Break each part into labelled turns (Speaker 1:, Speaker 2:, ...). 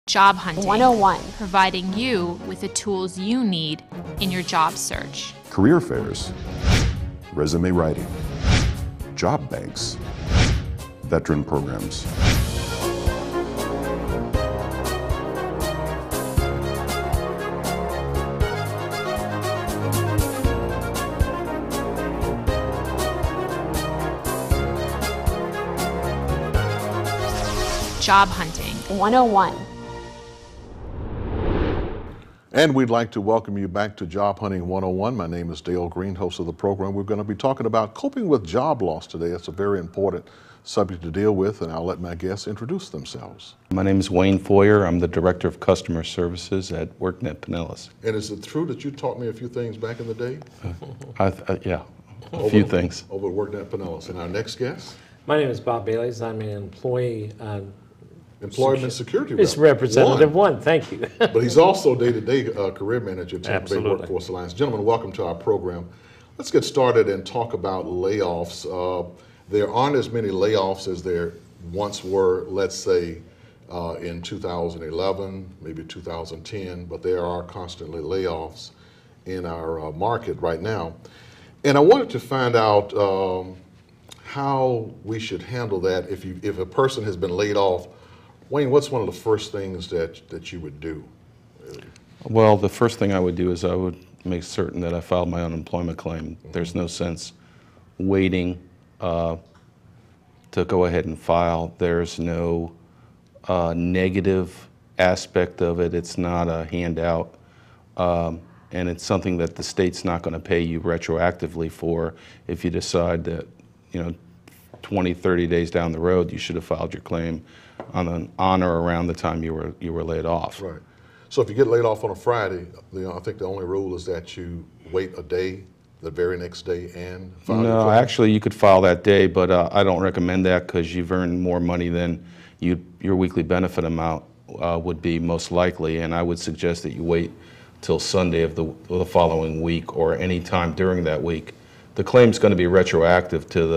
Speaker 1: Job Hunting
Speaker 2: 101.
Speaker 1: Providing you with the tools you need in your job search.
Speaker 3: Career fairs, resume writing, job banks, veteran programs.
Speaker 1: Job Hunting
Speaker 2: 101.
Speaker 4: And we'd like to welcome you back to Job Hunting 101. My name is Dale Green, host of the program. We're going to be talking about coping with job loss today. It's a very important subject to deal with, and I'll let my guests introduce themselves.
Speaker 5: My name is Wayne Foyer. I'm the Director of Customer Services at WorkNet Pinellas.
Speaker 4: And is it true that you taught me a few things back in the day?
Speaker 5: Yeah, a few things.
Speaker 4: Over at WorkNet Pinellas. And our next guest?
Speaker 6: My name is Bob Bailey. I'm an employee.
Speaker 4: Employment Security
Speaker 6: It's Representative One, thank you.
Speaker 4: But he's also day-to-day career manager at Tampa Bay
Speaker 6: Absolutely.
Speaker 4: Workforce Alliance. Gentlemen, welcome to our program. Let's get started and talk about layoffs. There aren't as many layoffs as there once were, let's say, in 2011, maybe 2010, but there are constantly layoffs in our market right now. And I wanted to find out how we should handle that if a person has been laid off. Wayne, what's one of the first things that you would do?
Speaker 5: Well, the first thing I would do is I would make certain that I filed my unemployment claim. There's no sense waiting to go ahead and file. There's no negative aspect of it. It's not a handout. And it's something that the state's not going to pay you retroactively for if you decide that, 20, 30 days down the road, you should have filed your claim on or around the time you were laid off.
Speaker 4: Right. So if you get laid off on a Friday, I think the only rule is that you wait a day, the very next day, and file your
Speaker 5: No,
Speaker 4: claim.
Speaker 5: actually, you could file that day, but I don't recommend that because you've earned more money than your weekly benefit amount would be most likely, and I would suggest that you wait till Sunday of the following week or any time during that week. The claim's going to be retroactive to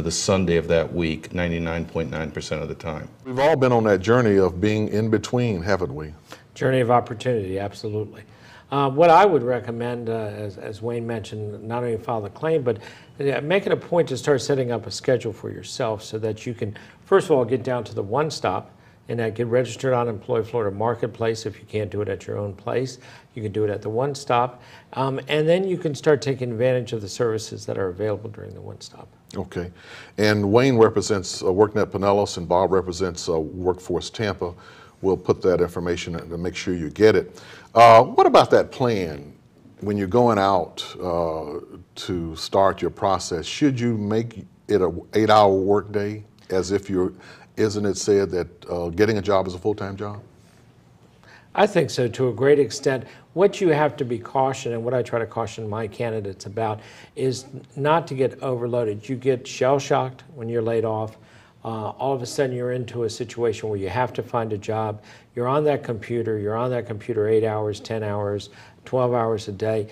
Speaker 5: the Sunday of that week, 99.9% of the time.
Speaker 4: We've all been on that journey of being in between, haven't we?
Speaker 6: Journey of opportunity, absolutely. What I would recommend, as Wayne mentioned, not only file the claim, but make it a point to start setting up a schedule for yourself so that you can, first of all, get down to the one stop and get registered on Employ Florida Marketplace. If you can't do it at your own place, you can do it at the one stop. And then you can start taking advantage of the services that are available during the one stop.
Speaker 4: Okay. And Wayne represents WorkNet Pinellas and Bob represents Workforce Tampa. We'll put that information in to make sure you get it. What about that plan when you're going out to start your process? Should you make it an 8-hour workday as if isn't it said that getting a job is a full-time job?
Speaker 6: I think so to a great extent. What you have to be cautioned, and what I try to caution my candidates about, is not to get overloaded. You get shell-shocked when you're laid off. All of a sudden you're into a situation where you have to find a job. You're on that computer 8 hours, 10 hours, 12 hours a day.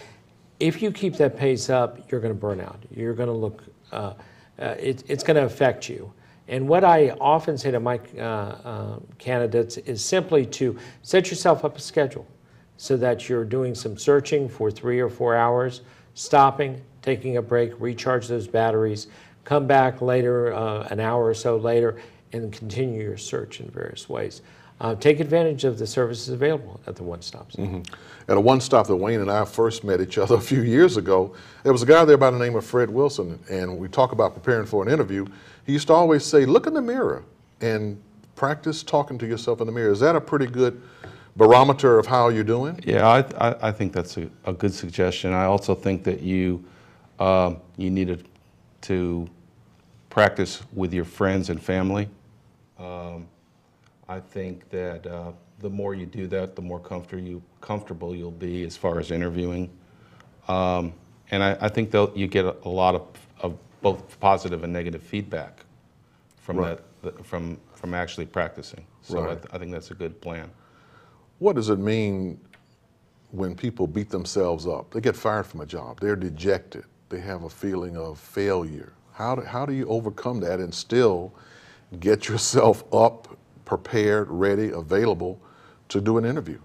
Speaker 6: If you keep that pace up, you're going to burn out. You're going to look, it's going to affect you. And what I often say to my candidates is simply to set yourself up a schedule so that you're doing some searching for 3 or 4 hours, stopping, taking a break, recharge those batteries, come back later, an hour or so later, and continue your search in various ways. Take advantage of the services available at the one-stops.
Speaker 4: Mm-hmm. At a one-stop that Wayne and I first met each other a few years ago, there was a guy there by the name of Fred Wilson, and we talk about preparing for an interview. He used to always say, look in the mirror and practice talking to yourself in the mirror. Is that a pretty good barometer of how you're doing?
Speaker 5: Yeah, I think that's a good suggestion. I also think that you needed to practice with your friends and family. I think that the more you do that, the more comfortable you'll be as far as interviewing. And I think that you get a lot of both positive and negative feedback from
Speaker 4: Right.
Speaker 5: from actually practicing. So
Speaker 4: Right.
Speaker 5: I think that's a good plan.
Speaker 4: What does it mean when people beat themselves up? They get fired from a job. They're dejected. They have a feeling of failure. How do you overcome that and still get yourself up, prepared, ready, available to do an interview.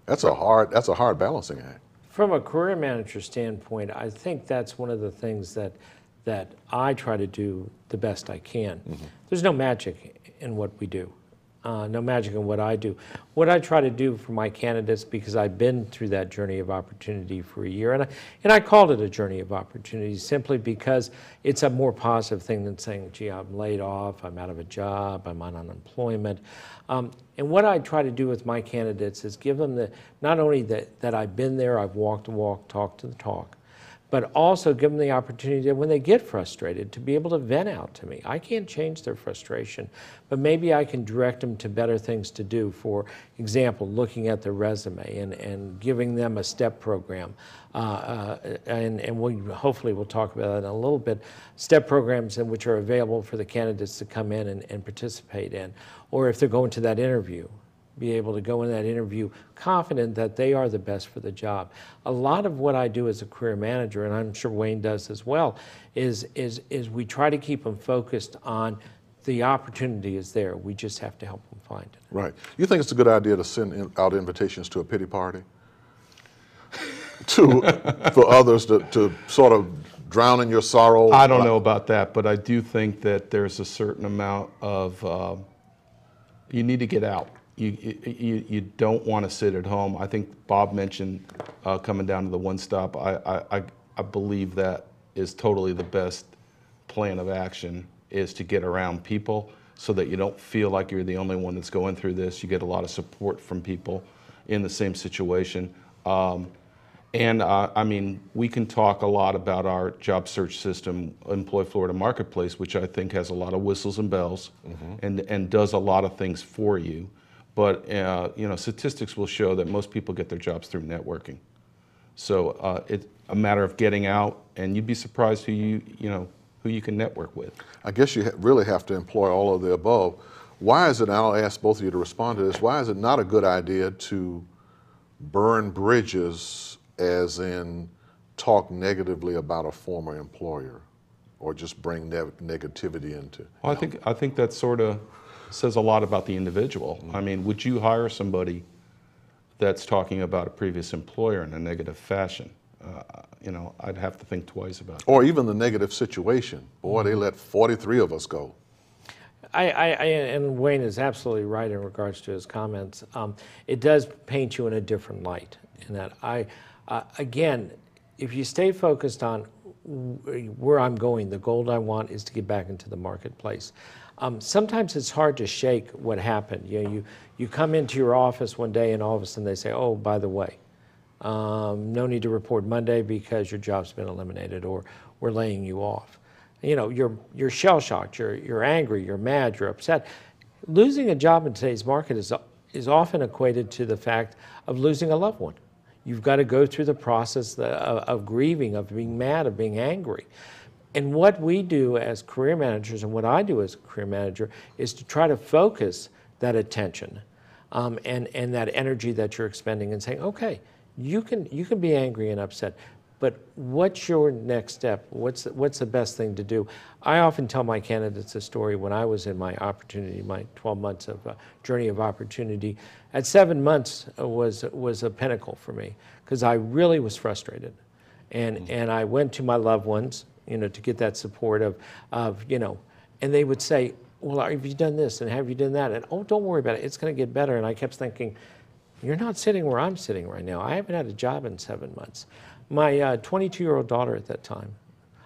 Speaker 4: That's a hard balancing act.
Speaker 6: From a career manager standpoint, I think that's one of the things that I try to do the best I can. There's no magic in what we do, no magic in what I do. What I try to do for my candidates, because I've been through that journey of opportunity for a year, and I called it a journey of opportunity simply because it's a more positive thing than saying, gee, I'm laid off, I'm out of a job, I'm on unemployment. And what I try to do with my candidates is give them not only that I've been there, I've walked the walk, talked the talk, but also give them the opportunity that when they get frustrated to be able to vent out to me. I can't change their frustration, but maybe I can direct them to better things to do. For example, looking at their resume and giving them a STEP program. And hopefully we'll talk about that in a little bit. STEP programs in which are available for the candidates to come in and participate in. Or if they're going to that interview, be able to go in that interview confident that they are the best for the job. A lot of what I do as a career manager, and I'm sure Wayne does as well, is we try to keep them focused on the opportunity is there. We just have to help them find it.
Speaker 4: Right. You think it's a good idea to send out invitations to a pity party? For others to sort of drown in your sorrow?
Speaker 5: I don't know about that, but I do think that there's a certain amount of, you need to get out. You don't want to sit at home. I think Bob mentioned coming down to the one stop. I believe that is totally the best plan of action, is to get around people so that you don't feel like you're the only one that's going through this. You get a lot of support from people in the same situation. I mean, we can talk a lot about our job search system, Employ Florida Marketplace, which I think has a lot of whistles and bells and does a lot of things for you. But you know, statistics will show that most people get their jobs through networking. So it's a matter of getting out, and you'd be surprised who you can network with.
Speaker 4: I guess you really have to employ all of the above. Why is it, and I'll ask both of you to respond to this, why is it not a good idea to burn bridges, as in talk negatively about a former employer, or just bring negativity into?
Speaker 5: Well, I think that sort of says a lot about the individual. I mean, would you hire somebody that's talking about a previous employer in a negative fashion? You know, I'd have to think twice about it.
Speaker 4: Or even the negative situation. Boy, they let 43 of us go.
Speaker 6: And Wayne is absolutely right in regards to his comments. It does paint you in a different light. In that, again, if you stay focused on where I'm going, the goal I want is to get back into the marketplace. Sometimes it's hard to shake what happened. You come into your office one day and all of a sudden they say, oh, by the way, no need to report Monday because your job's been eliminated, or we're laying you off. You know, you're shell-shocked, you're angry, you're mad, you're upset. Losing a job in today's market is often equated to the fact of losing a loved one. You've got to go through the process of grieving, of being mad, of being angry. And what we do as career managers, and what I do as a career manager, is to try to focus that attention and that energy that you're expending, and saying, okay, you can be angry and upset, but what's your next step? What's the best thing to do? I often tell my candidates a story when I was in my opportunity, my 12 months of journey of opportunity. At 7 months was a pinnacle for me, because I really was frustrated. And I went to my loved ones, you know, to get that support of you know, and they would say, well, have you done this and have you done that? And oh, don't worry about it, it's going to get better. And I kept thinking, you're not sitting where I'm sitting right now. I haven't had a job in 7 months. My 22-year-old daughter at that time,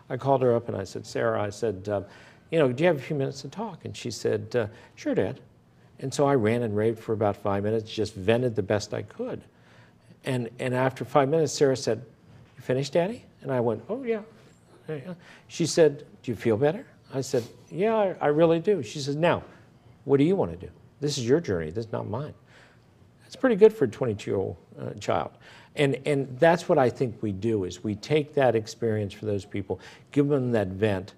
Speaker 6: I called her up and I said, Sarah, I said, you know, do you have a few minutes to talk? And she said, sure, Dad. And so I ran and raved for about 5 minutes, just vented the best I could. And after 5 minutes, Sarah said, you finished, Daddy? And I went, oh, yeah. She said, do you feel better? I said, yeah, I really do. She said, now, what do you want to do? This is your journey. This is not mine. That's pretty good for a 22-year-old child. And that's what I think we do, is we take that experience for those people, give them that vent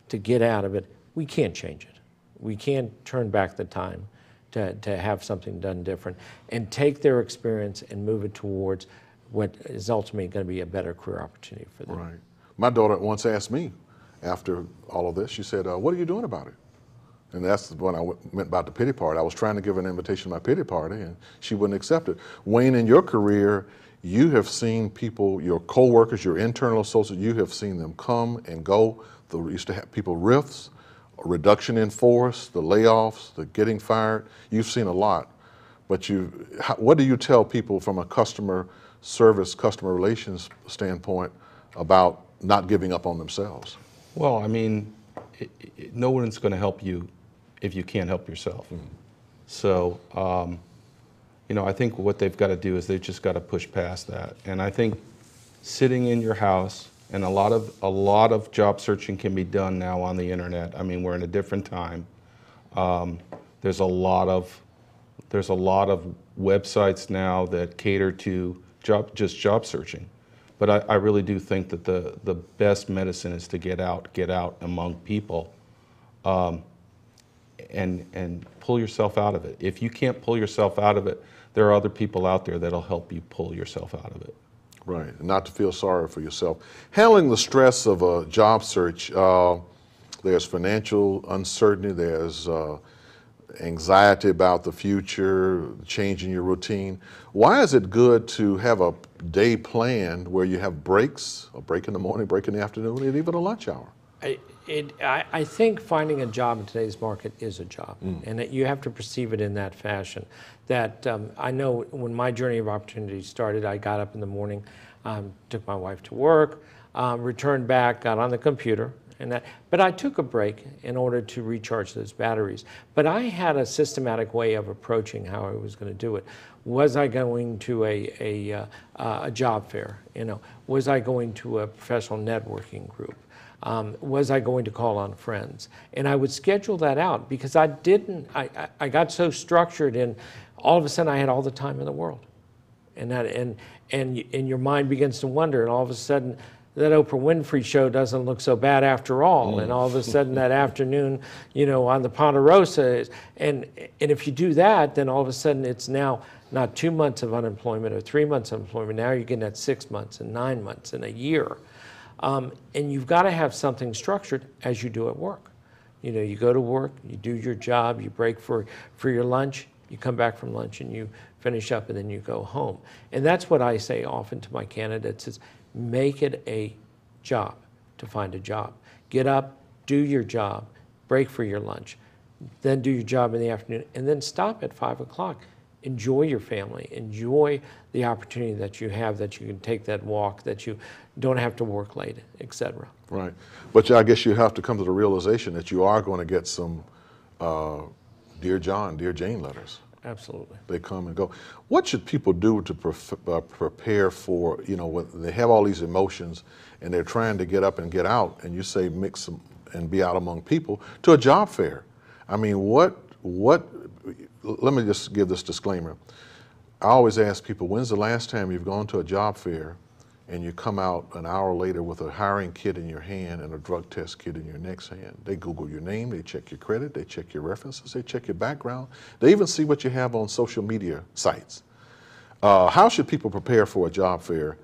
Speaker 6: to get out of it. We can't change it. We can't turn back the time to have something done different, and take their experience and move it towards what is ultimately going to be a better career opportunity for them.
Speaker 4: Right. My daughter once asked me, after all of this, she said, what are you doing about it? And that's when I meant about the pity party. I was trying to give her an invitation to my pity party, and she wouldn't accept it. Wayne, in your career, you have seen people, your coworkers, your internal associates, you have seen them come and go. You used to have people rifts, a reduction in force, the layoffs, the getting fired. You've seen a lot. But what do you tell people from a customer service, customer relations standpoint about not giving up on themselves?
Speaker 5: Well, I mean, no one's going to help you if you can't help yourself. So, you know, I think what they've got to do is they've just got to push past that. And I think sitting in your house, and a lot of job searching can be done now on the internet. I mean, we're in a different time. There's a lot of websites now that cater to just job searching. But I really do think that the best medicine is to get out among people, and pull yourself out of it. If you can't pull yourself out of it, there are other people out there that'll help you pull yourself out of it.
Speaker 4: Right, and not to feel sorry for yourself. Handling the stress of a job search, there's financial uncertainty, there's anxiety about the future, changing your routine. Why is it good to have a day planned where you have breaks, a break in the morning, break in the afternoon, and even a lunch hour?
Speaker 6: I think finding a job in today's market is a job, and that you have to perceive it in that fashion. That I know when my journey of opportunity started, I got up in the morning, took my wife to work, returned back, got on the computer, but I took a break in order to recharge those batteries. But I had a systematic way of approaching how I was going to do it. Was I going to a job fair? You know, was I going to a professional networking group? Was I going to call on friends? And I would schedule that out because I got so structured, and all of a sudden I had all the time in the world. And your mind begins to wonder, and all of a sudden that Oprah Winfrey show doesn't look so bad after all. And all of a sudden that afternoon, you know, on the Ponderosa and if you do that, then all of a sudden it's now not 2 months of unemployment or 3 months of unemployment. Now you're getting at 6 months and 9 months and a year. And you've got to have something structured as you do at work. You know, you go to work, you do your job, you break for your lunch, you come back from lunch and you finish up, and then you go home. And that's what I say often to my candidates is make it a job to find a job. Get up, do your job, break for your lunch, then do your job in the afternoon, and then stop at 5 o'clock. Enjoy your family, enjoy the opportunity that you have, that you can take that walk, that you don't have to work late, etc.
Speaker 4: Right, but I guess you have to come to the realization that you are going to get some Dear John, Dear Jane letters.
Speaker 6: Absolutely.
Speaker 4: They come and go. What should people do to prepare for, you know, when they have all these emotions and they're trying to get up and get out, and you say mix them and be out among people, to a job fair? I mean, let me just give this disclaimer. I always ask people, when's the last time you've gone to a job fair and you come out an hour later with a hiring kit in your hand and a drug test kit in your next hand? They Google your name, they check your credit, they check your references, they check your background. They even see what you have on social media sites. How should people prepare for a job fair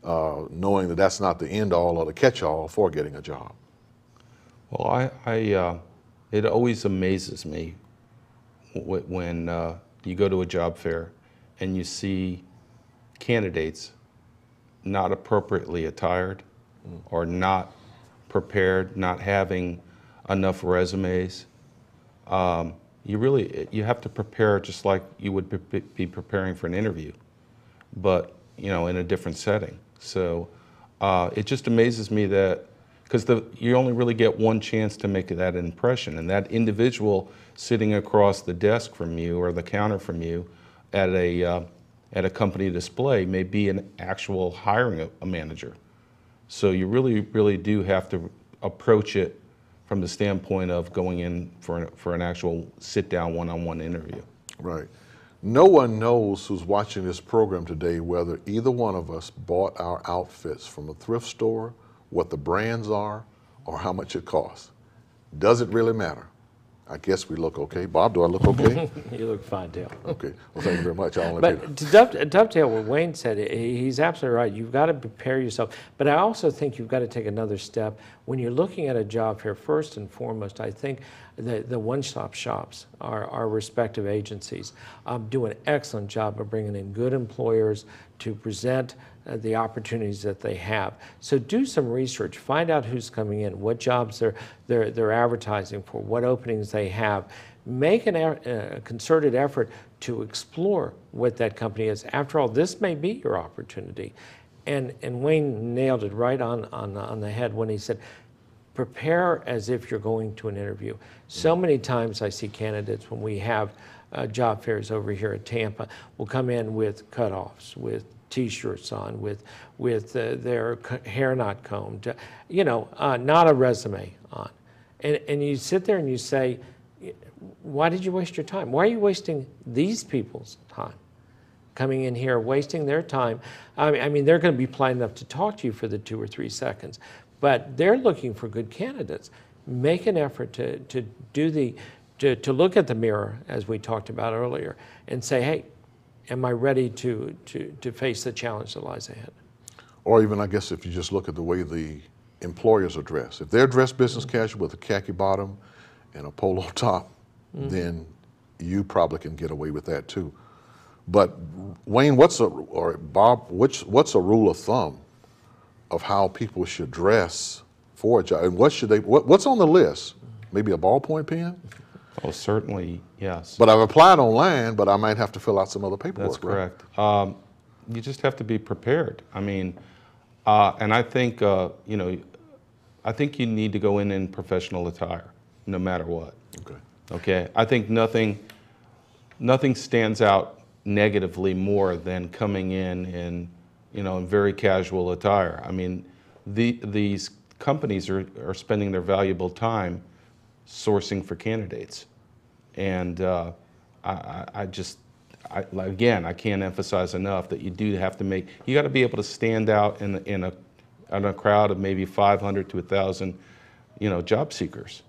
Speaker 4: knowing that that's not the end all or the catch-all for getting a job?
Speaker 5: Well, it always amazes me when you go to a job fair and you see candidates not appropriately attired or not prepared, not having enough resumes. You have to prepare just like you would be preparing for an interview, but you know, in a different setting. So it just amazes me that, because you only really get one chance to make that impression, and that individual sitting across the desk from you or the counter from you at a company display may be an actual hiring a manager. So you really do have to approach it from the standpoint of going in for an actual sit-down one-on-one interview.
Speaker 4: Right. No one knows who's watching this program today whether either one of us bought our outfits from a thrift store, what the brands are, or how much it costs. Does it really matter? I guess we look okay. Bob, do I look okay?
Speaker 6: You look fine, Dale.
Speaker 4: Okay. Well, thank you very much. I'll
Speaker 6: But to dovetail what Wayne said, he's absolutely right. You've got to prepare yourself. But I also think you've got to take another step. When you're looking at a job fair, first and foremost, I think the one-stop shops, our respective agencies, do an excellent job of bringing in good employers to present the opportunities that they have. So do some research, find out who's coming in, what jobs they're advertising for, what openings they have. Make a concerted effort to explore what that company is. After all, this may be your opportunity. And Wayne nailed it right on the head when he said, prepare as if you're going to an interview. So many times I see candidates when we have job fairs over here at Tampa will come in with cutoffs, with T-shirts on, with their hair not combed, not a resume on. And you sit there and you say, why did you waste your time? Why are you wasting these people's time? Coming in here, wasting their time. I mean, they're going to be polite enough to talk to you for the 2 or 3 seconds, but they're looking for good candidates. Make an effort to look at the mirror, as we talked about earlier, and say, hey, am I ready to face the challenge that lies ahead?
Speaker 4: Or even, I guess, if you just look at the way the employers are dressed. If they're dressed business casual with a khaki bottom and a polo top, then you probably can get away with that too. But Wayne, Bob, what's a rule of thumb of how people should dress for a job? And what's on the list? Maybe a ballpoint pen?
Speaker 5: Oh, certainly, yes.
Speaker 4: But I've applied online, but I might have to fill out some other paperwork.
Speaker 5: That's correct. Right? You just have to be prepared. I mean, and I think, I think you need to go in professional attire, no matter what.
Speaker 4: Okay.
Speaker 5: Okay. I think nothing stands out negatively more than coming in very casual attire. I mean, these companies are spending their valuable time sourcing for candidates, and again, I can't emphasize enough that you do have to you got to be able to stand out in a crowd of maybe 500 to 1,000, job seekers.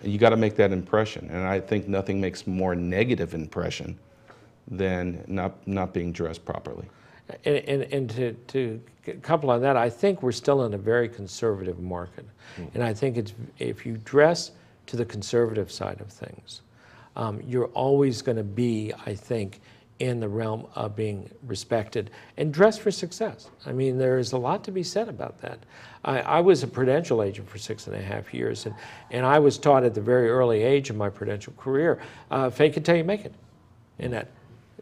Speaker 5: You got to make that impression, and I think nothing makes more negative impression than not being dressed properly.
Speaker 6: And to couple on that, I think we're still in a very conservative market. And I think if you dress to the conservative side of things, you're always going to be, I think, in the realm of being respected and dress for success. I mean, there is a lot to be said about that. I was a Prudential agent for 6.5 years, and I was taught at the very early age of my Prudential career, fake it till you make it. In that,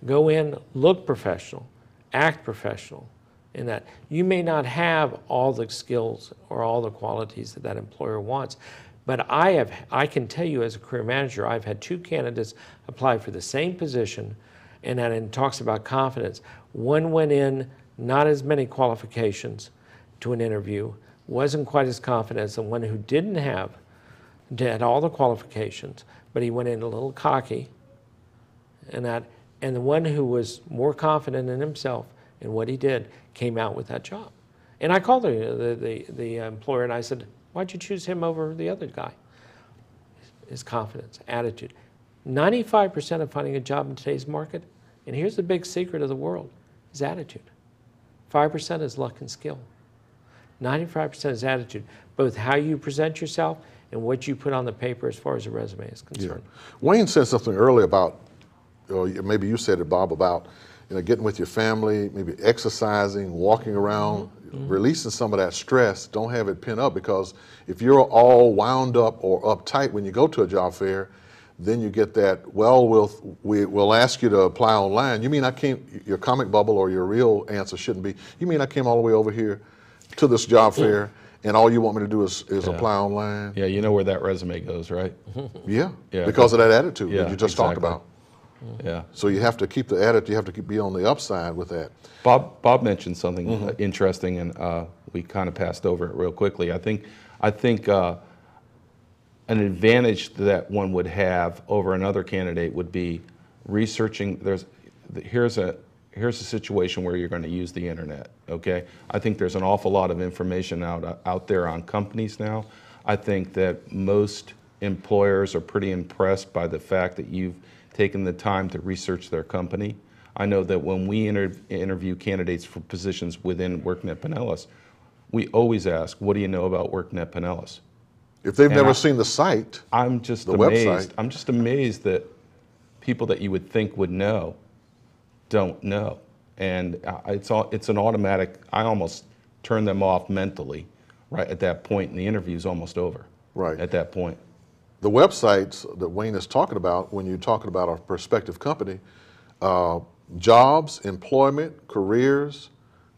Speaker 6: go in, look professional, act professional, in that you may not have all the skills or all the qualities that employer wants, but I can tell you as a career manager, I've had 2 candidates apply for the same position, and that it talks about confidence. One went in, not as many qualifications to an interview, wasn't quite as confident as the one who had all the qualifications, but he went in a little cocky, and the one who was more confident in himself and what he did came out with that job. And I called the employer and I said, why'd you choose him over the other guy? His confidence, attitude. 95% of finding a job in today's market, and here's the big secret of the world, is attitude. 5% is luck and skill. 95% is attitude, both how you present yourself and what you put on the paper as far as a resume is concerned.
Speaker 4: Yeah. Wayne said something earlier about, or maybe you said it, Bob, about getting with your family, maybe exercising, walking around, releasing some of that stress. Don't have it pent up, because if you're all wound up or uptight when you go to a job fair, then you get that, well, we'll ask you to apply online. You mean I came, your comic bubble or your real answer shouldn't be, you mean I came all the way over here to this job fair and all you want me to do is apply online?
Speaker 5: Yeah, you know where that resume goes, right?
Speaker 4: Yeah, because of that attitude that you just talked
Speaker 5: exactly.
Speaker 4: about.
Speaker 5: Yeah.
Speaker 4: So you have to keep the attitude, you have to be on the upside with that.
Speaker 5: Bob mentioned something interesting, and we kind of passed over it real quickly. I think an advantage that one would have over another candidate would be researching. Here's a situation where you're going to use the internet. Okay, I think there's an awful lot of information out there on companies now. I think that most employers are pretty impressed by the fact that you've taken the time to research their company. I know that when we interview candidates for positions within WorkNet Pinellas, we always ask, what do you know about WorkNet Pinellas?
Speaker 4: If they've never seen the site,
Speaker 5: I'm just
Speaker 4: the
Speaker 5: amazed.
Speaker 4: website.
Speaker 5: I'm just amazed that people that you would think would know don't know. And it's an automatic, I almost turn them off mentally right at that point, and the interview's almost over.
Speaker 4: Right.
Speaker 5: At that point.
Speaker 4: The websites that Wayne is talking about, when you're talking about a prospective company, jobs, employment, careers,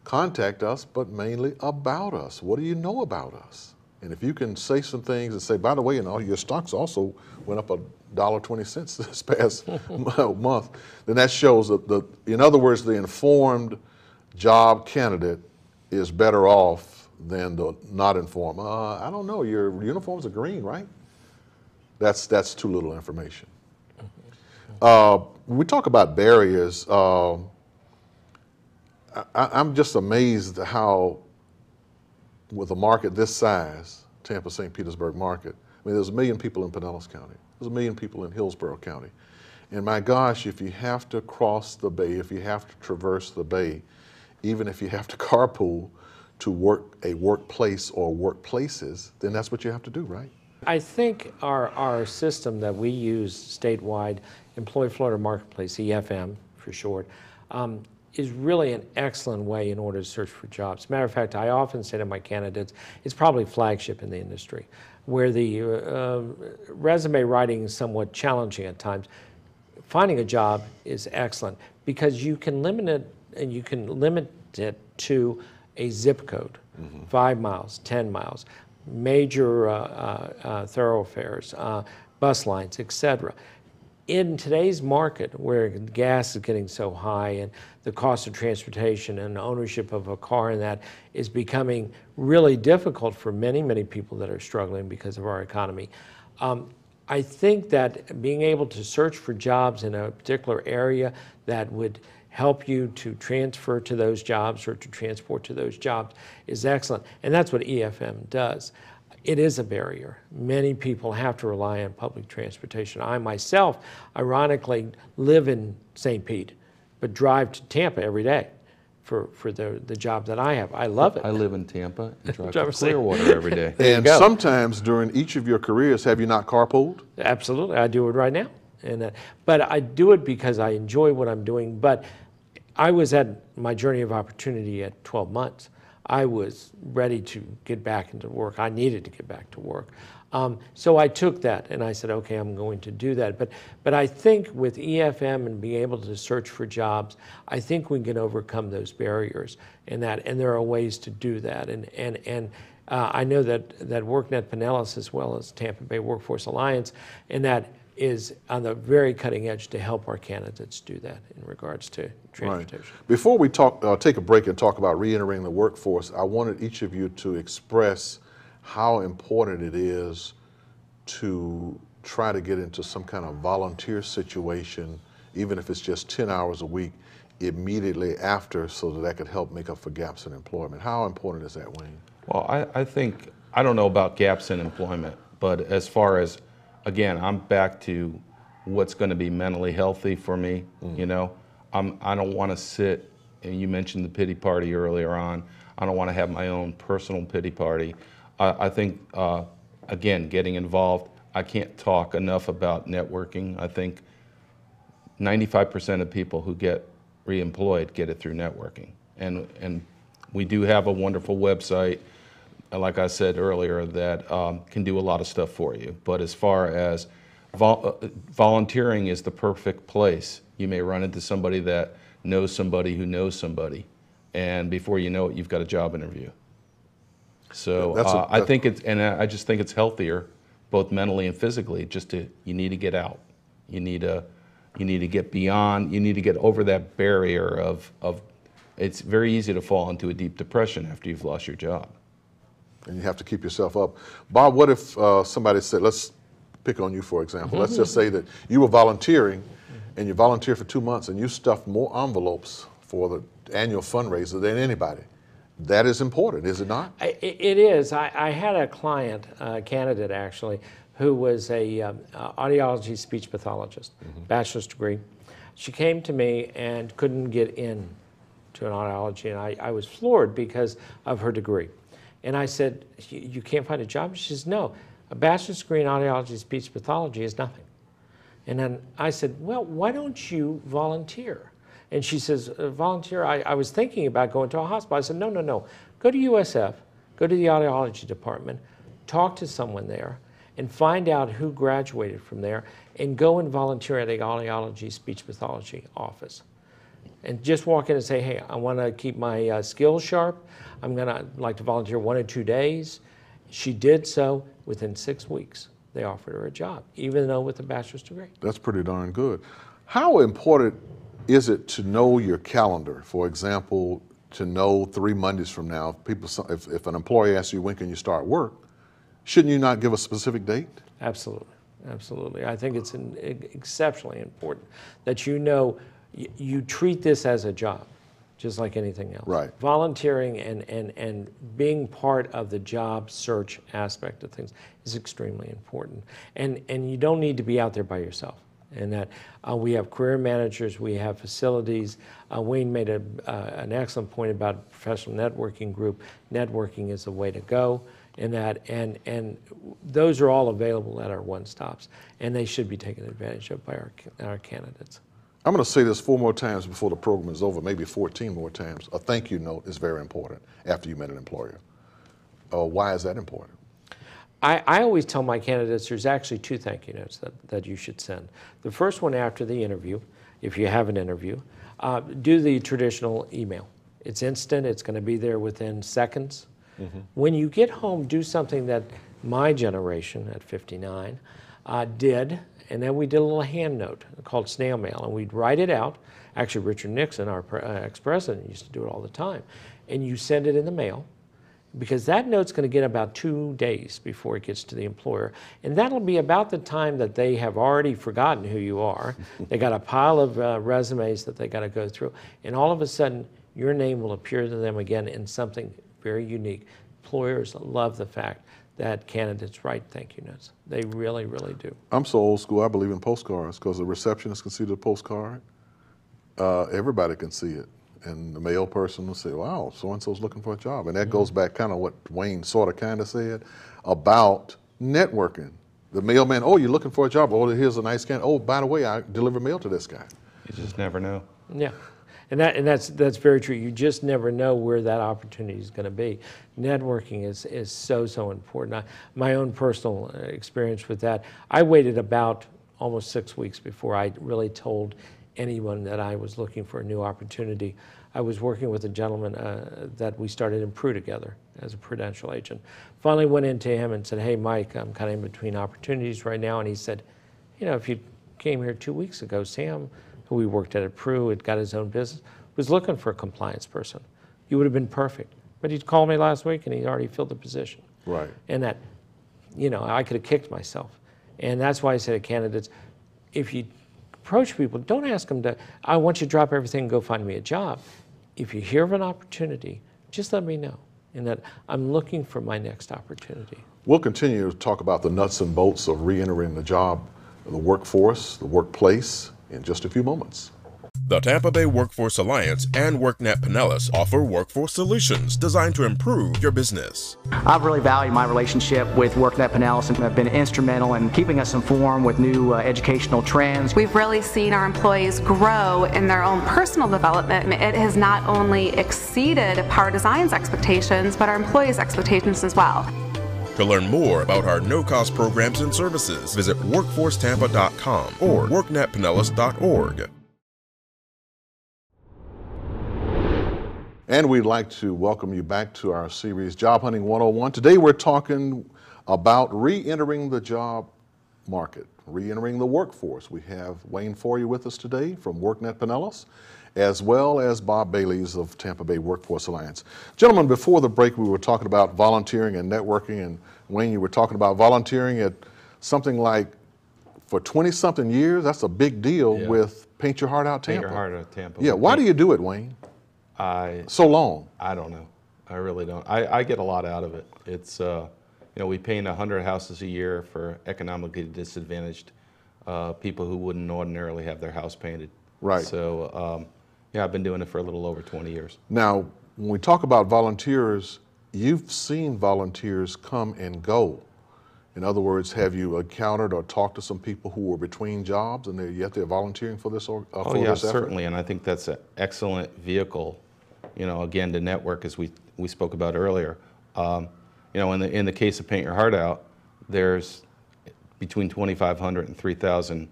Speaker 4: contact us, but mainly about us. What do you know about us? And if you can say some things and say, by the way, your stocks also went up $1.20 this past month, then that shows that in other words, the informed job candidate is better off than the not informed. I don't know, your uniforms are green, right? That's too little information. When we talk about barriers, I'm just amazed how, with a market this size, Tampa, St. Petersburg market, I mean, there's 1 million people in Pinellas County. There's 1 million people in Hillsborough County. And my gosh, if you have to cross the bay, if you have to traverse the bay, even if you have to carpool to a workplace or workplaces, then that's what you have to do, right?
Speaker 6: I think our system that we use statewide, Employee Florida Marketplace, EFM for short, is really an excellent way in order to search for jobs. Matter of fact, I often say to my candidates, it's probably flagship in the industry, where the resume writing is somewhat challenging at times. Finding a job is excellent because you can limit it, and you can limit it to a zip code, 5 miles, 10 miles, major thoroughfares, bus lines, etc. In today's market, where gas is getting so high and the cost of transportation and ownership of a car and that is becoming really difficult for many, many people that are struggling because of our economy, I think that being able to search for jobs in a particular area that would help you to transfer to those jobs or to transport to those jobs is excellent. And that's what EFM does. It is a barrier. Many people have to rely on public transportation. I myself, ironically, live in St. Pete, but drive to Tampa every day for the job that I have. I love it.
Speaker 5: I live in Tampa and drive to Clearwater every day.
Speaker 4: And sometimes during each of your careers, have you not carpooled?
Speaker 6: Absolutely. I do it right now. But I do it because I enjoy what I'm doing. But I was at my journey of opportunity at 12 months. I was ready to get back into work. I needed to get back to work. So I took that and I said, okay, I'm going to do that. But I think with EFM and being able to search for jobs, I think we can overcome those barriers and there are ways to do that. And I know that WorkNet Pinellas, as well as Tampa Bay Workforce Alliance, and that is on the very cutting edge to help our candidates do that in regards to transportation.
Speaker 4: Right. Before we take a break and talk about re-entering the workforce, I wanted each of you to express how important it is to try to get into some kind of volunteer situation, even if it's just 10 hours a week, immediately after, so that could help make up for gaps in employment. How important is that, Wayne? Well,
Speaker 5: I think, I don't know about gaps in employment, but as far as, again, I'm back to what's going to be mentally healthy for me. You know, I don't want to sit, and you mentioned the pity party earlier on. I don't want to have my own personal pity party. I think, again, getting involved, I can't talk enough about networking. I think 95% of people who get reemployed get it through networking. And we do have a wonderful website, like I said earlier, that can do a lot of stuff for you. But as far as volunteering is the perfect place. You may run into somebody that knows somebody who knows somebody, and before you know it, you've got a job interview. So I just think it's healthier, both mentally and physically. You need to get out. You need to get beyond. You need to get over that barrier of. It's very easy to fall into a deep depression after you've lost your job.
Speaker 4: And you have to keep yourself up. Bob, what if somebody said, let's pick on you, for example. Let's just say that you were volunteering and you volunteered for 2 months and you stuffed more envelopes for the annual fundraiser than anybody. That is important, is it not?
Speaker 6: It is. I had a client, a candidate actually, who was a audiology speech pathologist, bachelor's degree. She came to me and couldn't get in to an audiology, and I was floored because of her degree. And I said, you can't find a job? She says, no, a bachelor's degree in audiology speech pathology is nothing. And then I said, well, why don't you volunteer? And she says, volunteer, I was thinking about going to a hospital. I said, no, no, no, go to USF, go to the audiology department, talk to someone there, and find out who graduated from there, and go and volunteer at the audiology speech pathology office. And just walk in and say, hey, I want to keep my skills sharp. I'm going to like to volunteer 1 or 2 days. She did so. Within 6 weeks, they offered her a job, even though with a bachelor's degree.
Speaker 4: That's pretty darn good. How important is it to know your calendar? For example, to know 3 Mondays from now, if an employee asks you when can you start work, shouldn't you not give a specific date?
Speaker 6: Absolutely, absolutely. I think it's exceptionally important that you know you treat this as a job, just like anything else.
Speaker 4: Right.
Speaker 6: Volunteering and being part of the job search aspect of things is extremely important. And you don't need to be out there by yourself. And that we have career managers, we have facilities. Wayne made an excellent point about professional networking group. Networking is the way to go. And those are all available at our one-stops, and they should be taken advantage of by our candidates.
Speaker 4: I'm going to say this 4 more times before the program is over, maybe 14 more times. A thank you note is very important after you met an employer. Why is that important?
Speaker 6: I always tell my candidates there's actually 2 thank you notes that you should send. The first one after the interview, if you have an interview, do the traditional email. It's instant, it's going to be there within seconds. When you get home, do something that my generation at 59 did, and then we did a little hand note called snail mail, and we'd write it out. Actually, Richard Nixon, our ex-president, used to do it all the time. And you send it in the mail, because that note's going to get about 2 days before it gets to the employer. And that'll be about the time that they have already forgotten who you are. They got a pile of resumes that they got to go through. And all of a sudden, your name will appear to them again in something very unique. Employers love the fact that candidates write thank you notes. They really, really do.
Speaker 4: I'm so old school, I believe in postcards, because the receptionist can see the postcard. Everybody can see it. And the mail person will say, wow, so-and-so's looking for a job. And that goes back kind of what Wayne sort of kind of said about networking. The mailman, oh, you're looking for a job. Oh, here's a nice candidate. Oh, by the way, I deliver mail to this guy.
Speaker 5: You just never know.
Speaker 6: Yeah. And that's very true. You just never know where that opportunity is going to be. Networking is so important. My own personal experience with that, I waited about almost 6 weeks before I really told anyone that I was looking for a new opportunity. I was working with a gentleman that we started in Prue together as a prudential agent. Finally went into him and said, hey, Mike, I'm kind of in between opportunities right now. And he said, you know, if you came here 2 weeks ago, Sam, who we worked at Prue, had got his own business, was looking for a compliance person. You would have been perfect. But he'd called me last week and he'd already filled the position.
Speaker 4: Right.
Speaker 6: And that, you know, I could have kicked myself. And that's why I say to candidates, if you approach people, don't ask them to, I want you to drop everything and go find me a job. If you hear of an opportunity, just let me know. And that I'm looking for my next opportunity.
Speaker 4: We'll continue to talk about the nuts and bolts of re-entering the job, the workforce, the workplace in just a few moments.
Speaker 2: The Tampa Bay Workforce Alliance and WorkNet Pinellas offer workforce solutions designed to improve your business.
Speaker 7: I've really valued my relationship with WorkNet Pinellas and have been instrumental in keeping us informed with new educational trends.
Speaker 8: We've really seen our employees grow in their own personal development. It has not only exceeded Power Design's expectations, but our employees' expectations as well.
Speaker 2: To learn more about our no-cost programs and services, visit workforcetampa.com or worknetpinellas.org.
Speaker 4: And we'd like to welcome you back to our series, Job Hunting 101. Today we're talking about re-entering the job market, re-entering the workforce. We have Wayne Fourier with us today from WorkNet Pinellas, as well as Bob Bailey's of Tampa Bay Workforce Alliance. Gentlemen, before the break we were talking about volunteering and networking, and Wayne, you were talking about volunteering at something like for 20-something years. That's a big deal with Paint Your Heart Out Tampa.
Speaker 5: Paint Your Heart Out Tampa.
Speaker 4: Yeah, why do you do it, Wayne? So long.
Speaker 5: I don't know. I really don't. I get a lot out of it. It's we paint 100 houses a year for economically disadvantaged people who wouldn't ordinarily have their house painted.
Speaker 4: Right.
Speaker 5: So, yeah, I've been doing it for a little over 20 years.
Speaker 4: Now, when we talk about volunteers, you've seen volunteers come and go. In other words, have you encountered or talked to some people who were between jobs and yet they're volunteering for this for
Speaker 5: yeah,
Speaker 4: this effort?
Speaker 5: certainly, and I think that's an excellent vehicle, again, to network, as we spoke about earlier. In the case of Paint Your Heart Out, there's between 2,500 and 3,000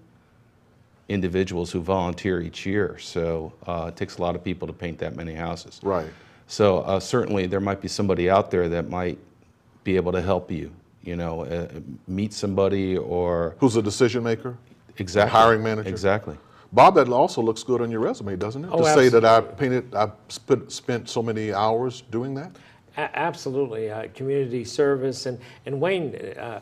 Speaker 5: individuals who volunteer each year. So it takes a lot of people to paint that many houses.
Speaker 4: Right.
Speaker 5: So certainly there might be somebody out there that might be able to help you, meet somebody or...
Speaker 4: Who's a decision maker?
Speaker 5: Exactly.
Speaker 4: A hiring manager?
Speaker 5: Exactly.
Speaker 4: Bob, that also looks good on your resume, doesn't it?
Speaker 6: Oh,
Speaker 4: to say that I've spent so many hours doing that?
Speaker 6: Absolutely, community service, and Wayne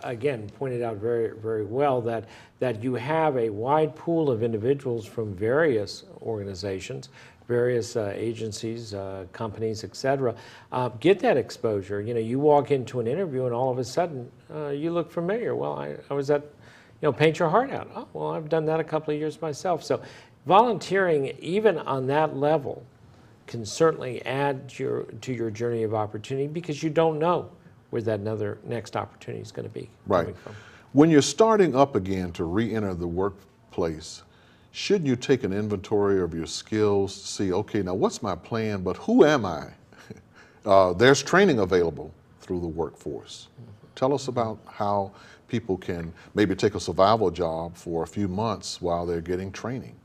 Speaker 6: again pointed out very, very well that you have a wide pool of individuals from various organizations, various agencies, companies, etc. Get that exposure. You walk into an interview and all of a sudden you look familiar. Well, I was at, Paint Your Heart Out. Oh, well, I've done that a couple of years myself. So volunteering, even on that level, can certainly add to your journey of opportunity, because you don't know where that next opportunity is going to be coming from.
Speaker 4: When you're starting up again to re-enter the workplace, shouldn't you take an inventory of your skills to see, okay, now what's my plan, but who am I? There's training available through the workforce. Tell us about how people can maybe take a survival job for a few months while they're getting training.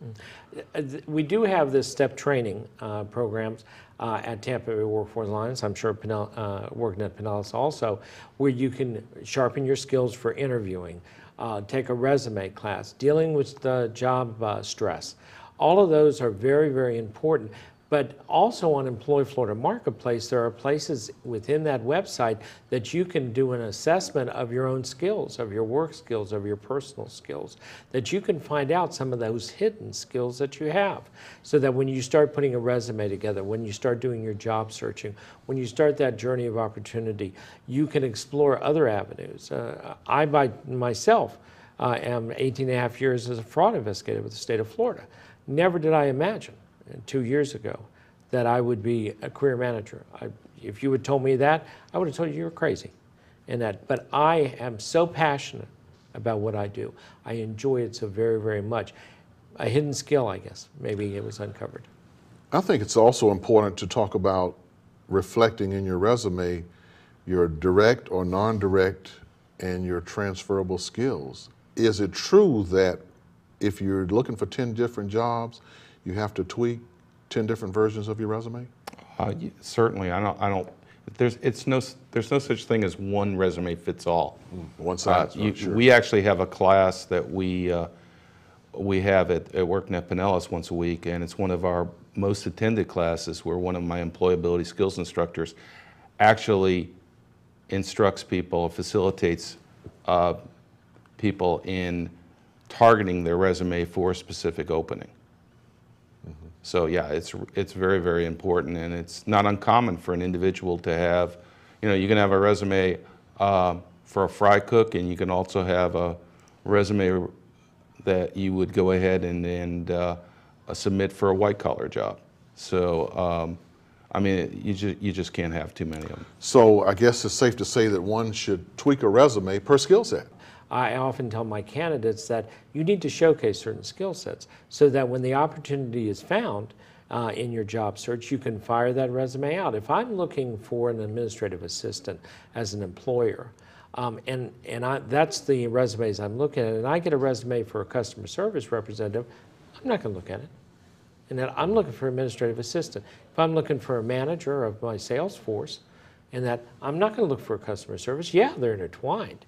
Speaker 6: We do have this step training programs at Tampa Bay Workforce Alliance. I'm sure working at Pinellas also, where you can sharpen your skills for interviewing, take a resume class, dealing with the job stress. All of those are very, very important. But also on Employ Florida Marketplace, there are places within that website that you can do an assessment of your own skills, of your work skills, of your personal skills, that you can find out some of those hidden skills that you have. So that when you start putting a resume together, when you start doing your job searching, when you start that journey of opportunity, you can explore other avenues. I myself am 18 and a half years as a fraud investigator with the state of Florida. Never did I imagine 2 years ago that I would be a career manager. If you had told me that, I would have told you were crazy. But I am so passionate about what I do. I enjoy it so very, very much. A hidden skill, I guess. Maybe it was uncovered.
Speaker 4: I think it's also important to talk about reflecting in your resume your direct or non-direct and your transferable skills. Is it true that if you're looking for 10 different jobs, you have to tweak 10 different versions of your resume?
Speaker 5: Certainly. There's no such thing as one resume fits all.
Speaker 4: One size. Sure.
Speaker 5: We actually have a class that we have at WorkNet Pinellas once a week, and it's one of our most attended classes, where one of my employability skills instructors actually instructs people, facilitates people in targeting their resume for a specific opening. So yeah, it's very, very important, and it's not uncommon for an individual to have, you can have a resume for a fry cook, and you can also have a resume that you would go ahead and submit for a white collar job. So I mean, you just can't have too many of them.
Speaker 4: So I guess it's safe to say that one should tweak a resume per skill set.
Speaker 6: I often tell my candidates that you need to showcase certain skill sets so that when the opportunity is found in your job search, you can fire that resume out. If I'm looking for an administrative assistant as an employer, that's the resumes I'm looking at, and I get a resume for a customer service representative, I'm not going to look at it. And that I'm looking for an administrative assistant. If I'm looking for a manager of my sales force, and that I'm not going to look for a customer service, yeah, they're intertwined.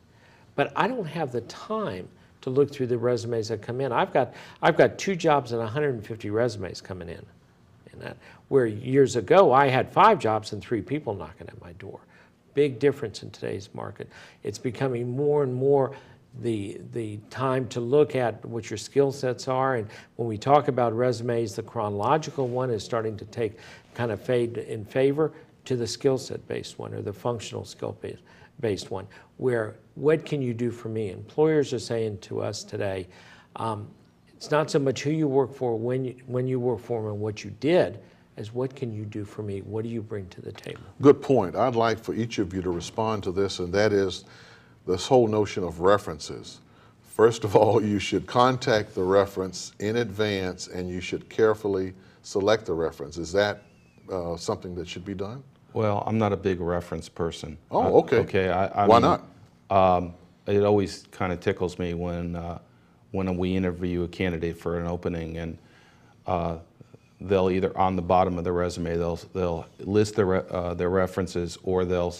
Speaker 6: But I don't have the time to look through the resumes that come in. I've got 2 jobs and 150 resumes coming in. And that, where years ago I had 5 jobs and 3 people knocking at my door. Big difference in today's market. It's becoming more and more the time to look at what your skill sets are. And when we talk about resumes, the chronological one is starting to kind of fade in favor to the skill set based one, or the functional skill based one, where what can you do for me? Employers are saying to us today, it's not so much who you work for, when you work for them and what you did, as what can you do for me? What do you bring to the table?
Speaker 4: Good point. I'd like for each of you to respond to this, and that is this whole notion of references. First of all, you should contact the reference in advance, and you should carefully select the reference. Is that something that should be done?
Speaker 5: Well, I'm not a big reference person.
Speaker 4: Oh, okay. Why not?
Speaker 5: It always kind of tickles me when we interview a candidate for an opening, and they'll either on the bottom of the resume they'll list their references, or they'll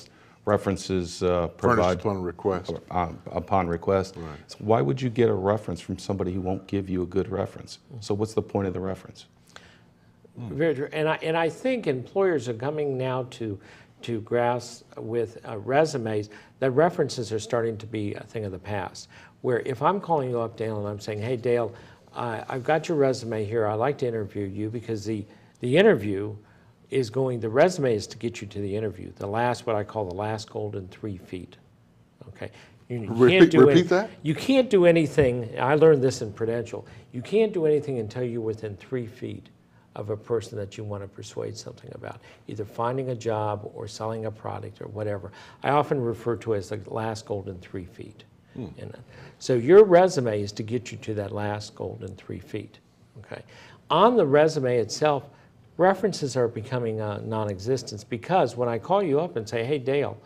Speaker 5: references provide
Speaker 4: upon request.
Speaker 5: Upon request.
Speaker 4: Right.
Speaker 5: So why would you get a reference from somebody who won't give you a good reference? So what's the point of the reference?
Speaker 6: Very true. And I think employers are coming now to grasp with resumes that references are starting to be a thing of the past. Where if I'm calling you up, Dale, and I'm saying, hey, Dale, I've got your resume here. I'd like to interview you, because the interview is the resume is to get you to the interview. What I call the last golden 3 feet. Okay.
Speaker 4: Repeat that?
Speaker 6: You can't do anything. I learned this in Prudential. You can't do anything until you're within 3 feet of a person that you want to persuade something about, either finding a job or selling a product or whatever. I often refer to it as the last golden 3 feet. So your resume is to get you to that last golden 3 feet. Okay. On the resume itself, references are becoming non-existent, because when I call you up and say, hey, Dale,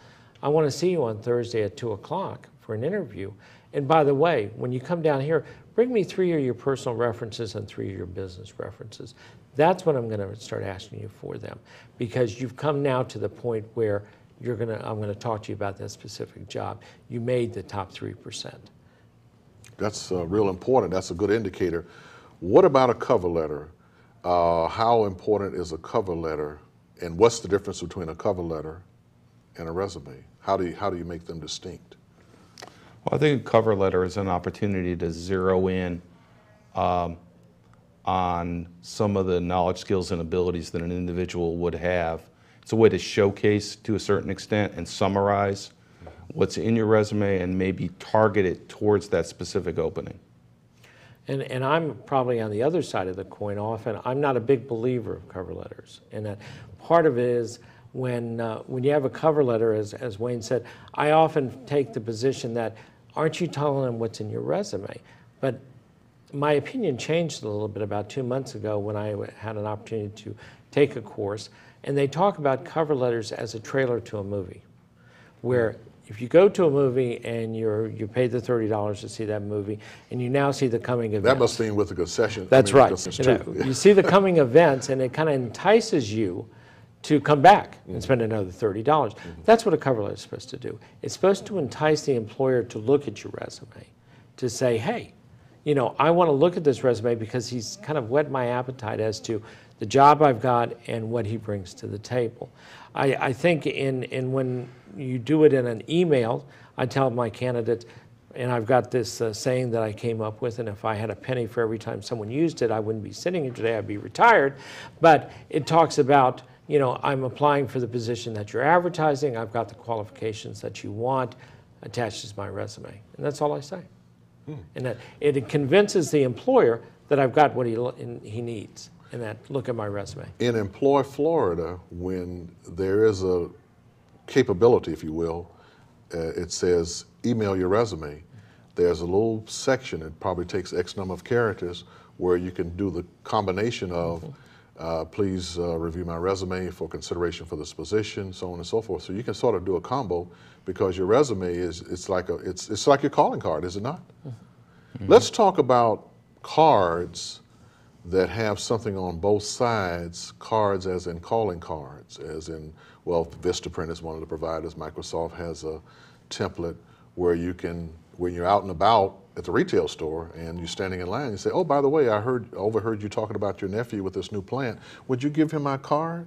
Speaker 6: I want to see you on Thursday at 2 o'clock for an interview. And by the way, when you come down here, bring me 3 of your personal references and 3 of your business references. That's when I'm going to start asking you for them, because you've come now to the point where I'm going to talk to you about that specific job. You made the top 3%.
Speaker 4: That's real important. That's a good indicator. What about a cover letter? How important is a cover letter, and what's the difference between a cover letter and a resume? How do you make them distinct?
Speaker 5: Well, I think a cover letter is an opportunity to zero in on some of the knowledge, skills, and abilities that an individual would have. It's a way to showcase to a certain extent and summarize what's in your resume and maybe target it towards that specific opening.
Speaker 6: And I'm probably on the other side of the coin often. I'm not a big believer of cover letters. And that part of it is when you have a cover letter, as Wayne said, I often take the position that, aren't you telling them what's in your resume? But my opinion changed a little bit about 2 months ago when I had an opportunity to take a course. And they talk about cover letters as a trailer to a movie, where if you go to a movie and you paid the $30 to see that movie, and you now see the coming events.
Speaker 4: That must mean with the concession.
Speaker 6: That's right. You see the coming events, and it kind of entices you to come back and spend another $30. That's what a cover letter is supposed to do. It's supposed to entice the employer to look at your resume, to say, hey, I want to look at this resume because he's kind of whet my appetite as to the job I've got and what he brings to the table. I think when you do it in an email, I tell my candidates, and I've got this saying that I came up with, and if I had a penny for every time someone used it, I wouldn't be sitting here today, I'd be retired. But it talks about, I'm applying for the position that you're advertising, I've got the qualifications that you want, attached is my resume. And that's all I say. And that it convinces the employer that I've got what he needs. And that, look at my resume.
Speaker 4: In Employ Florida, when there is a capability, if you will, it says email your resume. There's a little section, it probably takes X number of characters, where you can do the combination of please review my resume for consideration for this position, so on and so forth. So you can sort of do a combo, because your resume it's like your calling card, is it not? Let's talk about cards that have something on both sides, cards as in calling cards, as in, well, Vistaprint is one of the providers. Microsoft has a template where you can, when you're out and about at the retail store and you're standing in line, you say, oh, by the way, I overheard you talking about your nephew with this new plant. Would you give him my card?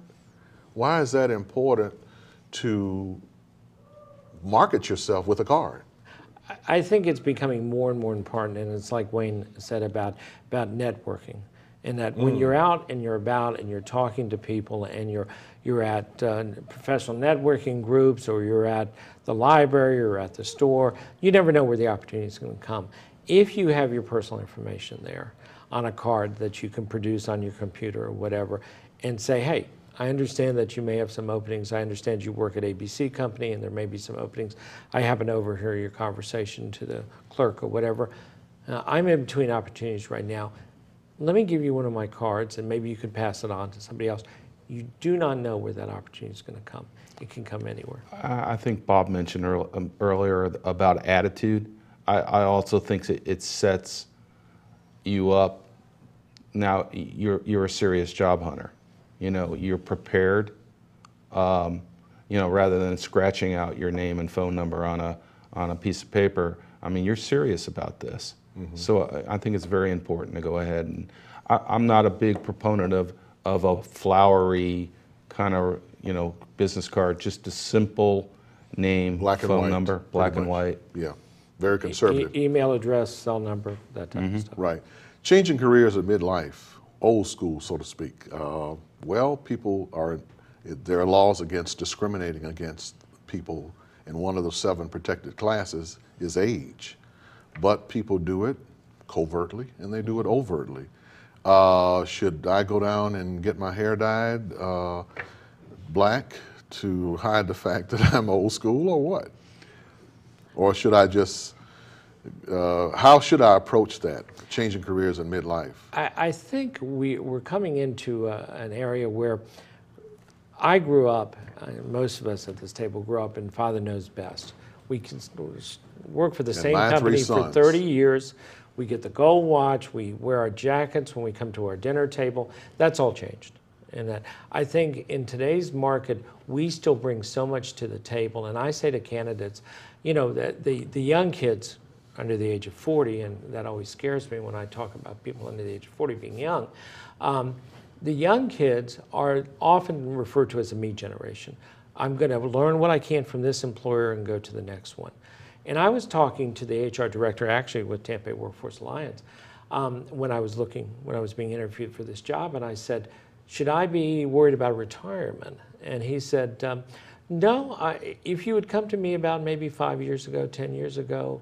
Speaker 4: Why is that important to market yourself with a card?
Speaker 6: I think it's becoming more and more important, and it's like Wayne said about networking. And that when you're out and you're about and you're talking to people and you're at professional networking groups, or you're at the library or at the store, you never know where the opportunity is going to come. If you have your personal information there on a card that you can produce on your computer or whatever, and say, hey, I understand that you may have some openings. I understand you work at ABC Company and there may be some openings. I happen to overhear your conversation to the clerk or whatever. I'm in between opportunities right now. Let me give you one of my cards and maybe you could pass it on to somebody else. You do not know where that opportunity is going to come. It can come anywhere.
Speaker 5: I think Bob mentioned earlier about attitude. I also think it sets you up. Now you're a serious job hunter. You know, you're prepared. You know, rather than scratching out your name and phone number on a piece of paper. I mean, you're serious about this. So I think it's very important to go ahead and I'm not a big proponent of a flowery kind of, you know, business card, just a simple name, phone number, black and white.
Speaker 4: Yeah, very conservative.
Speaker 6: Email address, cell number, that type of stuff.
Speaker 4: Right. Changing careers at midlife, old school, so to speak. Well, there are laws against discriminating against people, and one of the 7 protected classes is age. But people do it covertly and they do it overtly. Should I go down and get my hair dyed black to hide the fact that I'm old school, or what? Or should I just, how should I approach that, changing careers in midlife?
Speaker 6: I think we're coming into an area where I grew up, most of us at this table grew up in Father Knows Best. We can work for the same company for 30 years. We get the gold watch. We wear our jackets when we come to our dinner table. That's all changed. And I think in today's market, we still bring so much to the table. And I say to candidates, you know, that the young kids under the age of 40, and that always scares me when I talk about people under the age of 40 being young, the young kids are often referred to as a me generation. I'm going to learn what I can from this employer and go to the next one. And I was talking to the HR director, actually with Tampa Bay Workforce Alliance, when I was being interviewed for this job, and I said, should I be worried about retirement? And he said, no, if you had come to me about maybe 5 years ago, 10 years ago,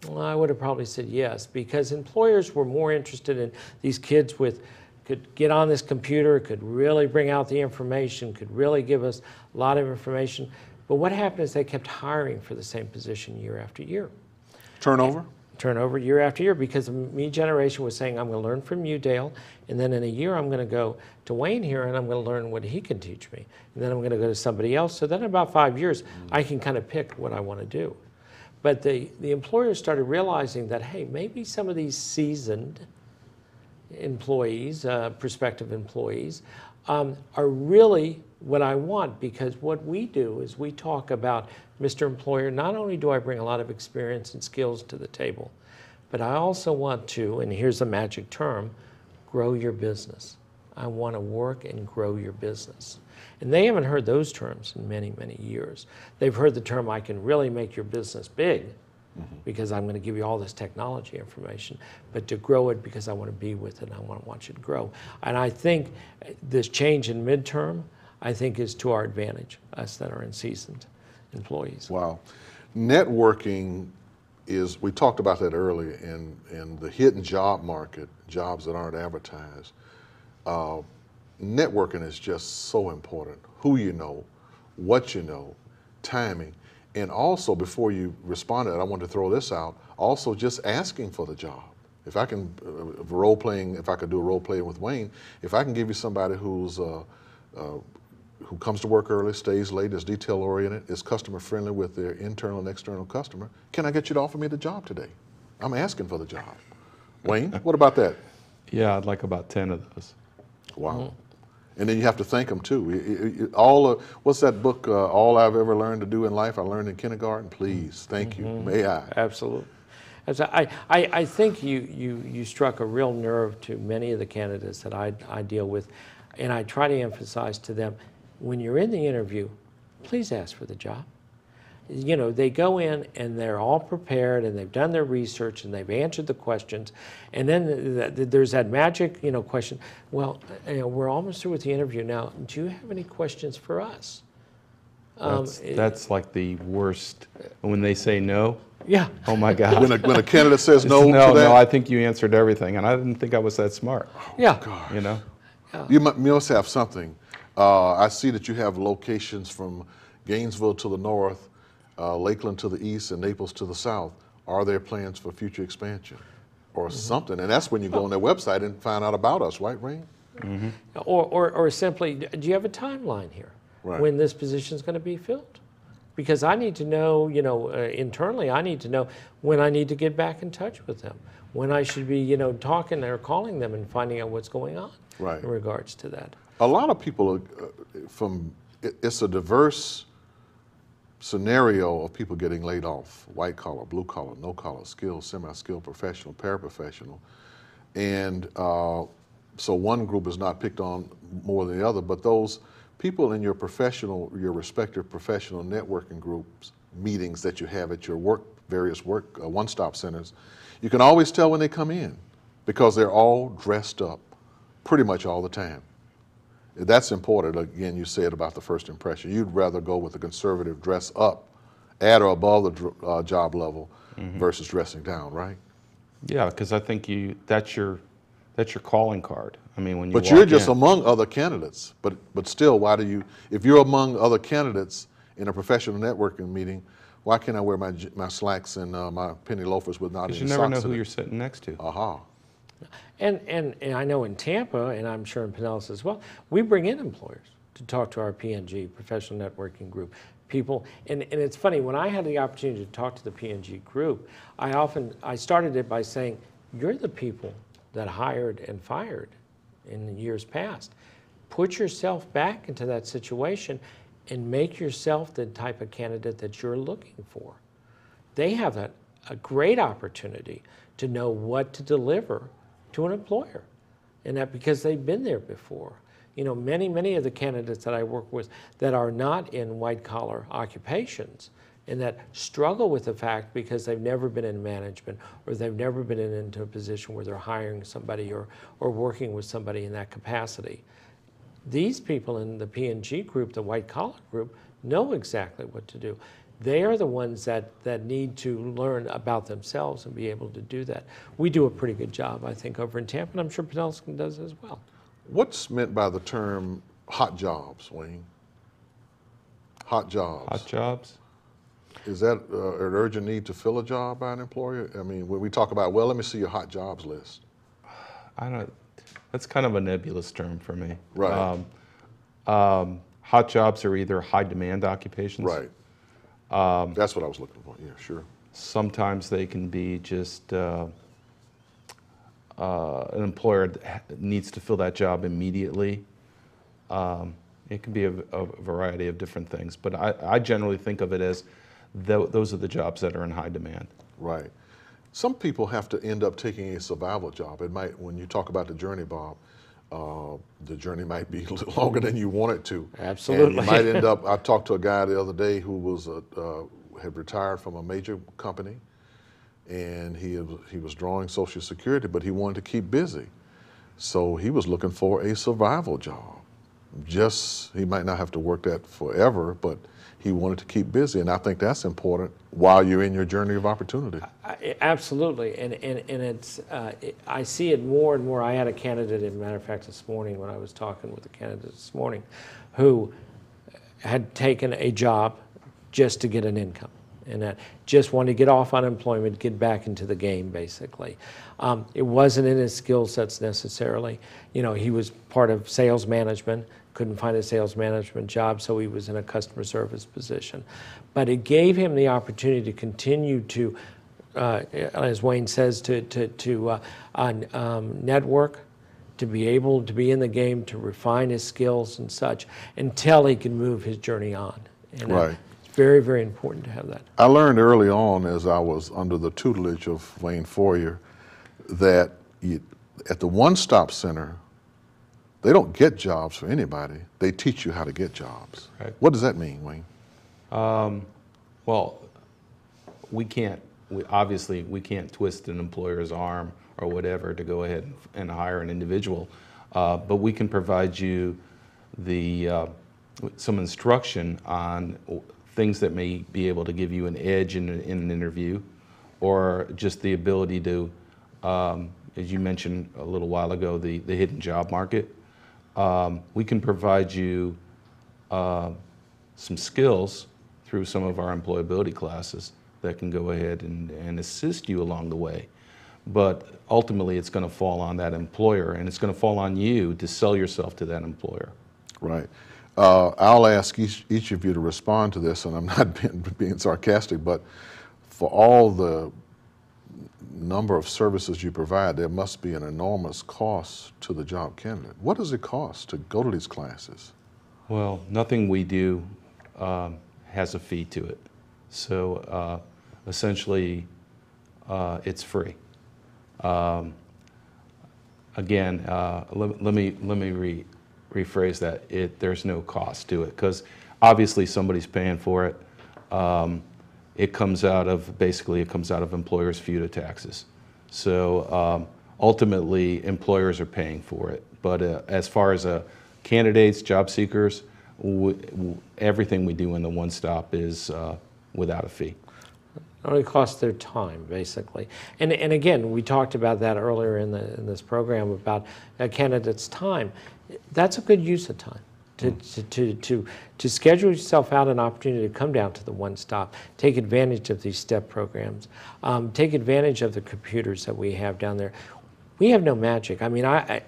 Speaker 6: well, I would have probably said yes, because employers were more interested in these kids could get on this computer, could really bring out the information, could really give us a lot of information. But what happened is they kept hiring for the same position year after year.
Speaker 4: Turnover?
Speaker 6: Turnover year after year, because the me generation was saying, I'm going to learn from you, Dale, and then in a year I'm going to go to Wayne here and I'm going to learn what he can teach me. And then I'm going to go to somebody else. So then in about 5 years, I can kind of pick what I want to do. But the employers started realizing that, hey, maybe some of these seasoned employees, prospective employees, are really what I want, because what we do is we talk about, Mr. Employer, not only do I bring a lot of experience and skills to the table, but I also want to, and here's the magic term, grow your business. I want to work and grow your business. And they haven't heard those terms in many, many years. They've heard the term, I can really make your business big, because I'm going to give you all this technology information, but to grow it because I want to be with it and I want you to grow. And I think this change in midterm, I think, is to our advantage, us that are in seasoned employees.
Speaker 4: Wow. Networking is, we talked about that earlier, in the hidden job market, jobs that aren't advertised. Networking is just so important. Who you know, what you know, timing. And also, before you respond to that, I want to throw this out, also just asking for the job. If I can, if I could do a role playing with Wayne, if I can give you somebody who comes to work early, stays late, is detail oriented, is customer friendly with their internal and external customer, can I get you to offer me the job today? I'm asking for the job. Wayne, what about that?
Speaker 5: Yeah, I'd like about 10 of those.
Speaker 4: Wow. And then you have to thank them too. What's that book, All I've Ever Learned to Do in Life, I Learned in Kindergarten? Please, thank you, may I.
Speaker 6: Absolutely. I think you struck a real nerve to many of the candidates that I deal with, and I try to emphasize to them, when you're in the interview, please ask for the job. You know, they go in and they're all prepared and they've done their research and they've answered the questions, and then there's that magic, you know, question. Well, you know, we're almost through with the interview now. Do you have any questions for us?
Speaker 5: That's like the worst. When they say no.
Speaker 6: Yeah.
Speaker 5: Oh my God.
Speaker 4: When a candidate says no to that?
Speaker 5: No, I think you answered everything, and I didn't think I was that smart.
Speaker 6: Yeah.
Speaker 4: Gosh.
Speaker 5: You know.
Speaker 4: You must have something. I see that you have locations from Gainesville to the north, Lakeland to the east, and Naples to the south. Are there plans for future expansion or something? And that's when you go on their website and find out about us, right, Wayne?
Speaker 6: Or simply, do you have a timeline here when this position is going to be filled? Because I need to know, you know, internally, I need to know when I need to get back in touch with them, when I should be, you know, talking or calling them and finding out what's going on in regards to that.
Speaker 4: A lot of people it's a diverse scenario of people getting laid off: white collar, blue collar, no collar, skilled, semi-skilled, professional, paraprofessional. And so one group is not picked on more than the other, but those people in your respective professional networking groups, meetings that you have at your various work one-stop centers, you can always tell when they come in because they're all dressed up pretty much all the time. That's important. Again, you said about the first impression. You'd rather go with a conservative dress up at or above the job level versus dressing down, right?
Speaker 5: Yeah, because I think that's your calling card. I mean, when you
Speaker 4: But you're just among other candidates. But still, why do you? If you're among other candidates in a professional networking meeting, why can't I wear my slacks and my penny loafers with not any socks?
Speaker 5: Because you never know who you're sitting next to.
Speaker 4: Aha.
Speaker 6: And I know in Tampa, and I'm sure in Pinellas as well, we bring in employers to talk to our P&G, Professional Networking Group, people. And it's funny, when I had the opportunity to talk to the P&G group, I started it by saying, you're the people that hired and fired in the years past. Put yourself back into that situation and make yourself the type of candidate that you're looking for. They have a great opportunity to know what to deliver to an employer, and that because they've been there before. You know, many of the candidates that I work with that are not in white-collar occupations and that struggle with the fact because they've never been in management or they've never been into a position where they're hiring somebody or working with somebody in that capacity. These people in the P&G group, the white-collar group, know exactly what to do. They are the ones that need to learn about themselves and be able to do that. We do a pretty good job, I think, over in Tampa, and I'm sure Pinellas does as well.
Speaker 4: What's meant by the term hot jobs, Wayne? Hot jobs.
Speaker 5: Hot jobs?
Speaker 4: Is that an urgent need to fill a job by an employer? I mean, when we talk about, well, let me see your hot jobs list.
Speaker 5: That's kind of a nebulous term for me.
Speaker 4: Right.
Speaker 5: Hot jobs are either high demand occupations.
Speaker 4: Right. That's what I was looking for. Yeah, sure.
Speaker 5: Sometimes they can be just an employer that needs to fill that job immediately. It can be a variety of different things, but I generally think of it as those are the jobs that are in high demand.
Speaker 4: Right. Some people have to end up taking a survival job. It might, when you talk about the journey, Bob, the journey might be a little longer than you want it to.
Speaker 6: Absolutely.
Speaker 4: And you might end up, I talked to a guy the other day who was had retired from a major company, and he was drawing Social Security, but he wanted to keep busy. So he was looking for a survival job. He might not have to work that forever, but he wanted to keep busy, and I think that's important while you're in your journey of opportunity.
Speaker 6: Absolutely, and it's I see it more and more. I had a candidate, as a matter of fact, this morning when I was talking with a candidate this morning, who had taken a job just to get an income, and that just wanted to get off unemployment, get back into the game, basically. It wasn't in his skill sets necessarily. You know, he was part of sales management, couldn't find a sales management job, so he was in a customer service position. But it gave him the opportunity to continue to, as Wayne says, to network, to be able to be in the game, to refine his skills and such, until he can move his journey on. And
Speaker 4: right.
Speaker 6: It's very, very important to have that.
Speaker 4: I learned early on, as I was under the tutelage of Wayne Foyer, that at the one-stop center, they don't get jobs for anybody. They teach you how to get jobs.
Speaker 5: Right.
Speaker 4: What does that mean, Wayne?
Speaker 5: Well, obviously we can't twist an employer's arm or whatever to go ahead and hire an individual, but we can provide you some instruction on things that may be able to give you an edge in an interview, or just the ability to, as you mentioned a little while ago, the hidden job market. We can provide you some skills through some of our employability classes that can go ahead and assist you along the way. But ultimately, it's going to fall on that employer, and it's going to fall on you to sell yourself to that employer.
Speaker 4: Right. I'll ask each of you to respond to this, and I'm not being sarcastic, but for all the number of services you provide, there must be an enormous cost to the job candidate. What does it cost to go to these classes?
Speaker 5: Well, nothing we do has a fee to it. So essentially, it's free. Again, let me rephrase that. There's no cost to it, because obviously somebody's paying for it. It comes out of employers' FUTA taxes. So ultimately, employers are paying for it. But as far as candidates, job seekers, everything we do in the One Stop is without a fee.
Speaker 6: It only costs their time, basically. And again, we talked about that earlier in this program about a candidate's time. That's a good use of time. To schedule yourself out an opportunity to come down to the One Stop, take advantage of these STEP programs, take advantage of the computers that we have down there. We have no magic. I mean, I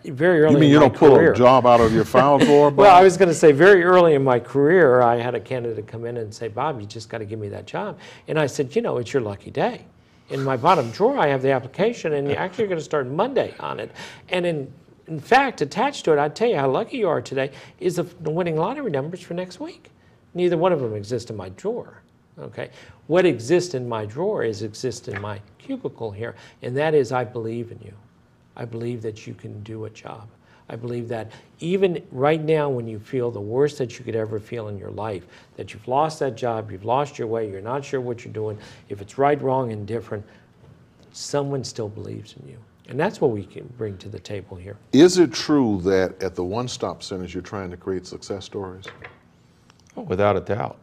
Speaker 6: very early in my career.
Speaker 4: You mean you don't pull a job out of your file drawer?
Speaker 6: Well, I was going to say, very early in my career, I had a candidate come in and say, Bob, you just got to give me that job. And I said, you know, it's your lucky day. In my bottom drawer, I have the application, and you're actually going to start Monday on it. And in fact, attached to it, I'd tell you how lucky you are today, is the winning lottery numbers for next week. Neither one of them exist in my drawer. Okay, what exists in my drawer exists in my cubicle here, and that is, I believe in you. I believe that you can do a job. I believe that even right now, when you feel the worst that you could ever feel in your life, that you've lost that job, you've lost your way, you're not sure what you're doing, if it's right, wrong, indifferent, someone still believes in you. And that's what we can bring to the table here.
Speaker 4: Is it true that at the One Stop Centers, you're trying to create success stories?
Speaker 5: Oh, without a doubt.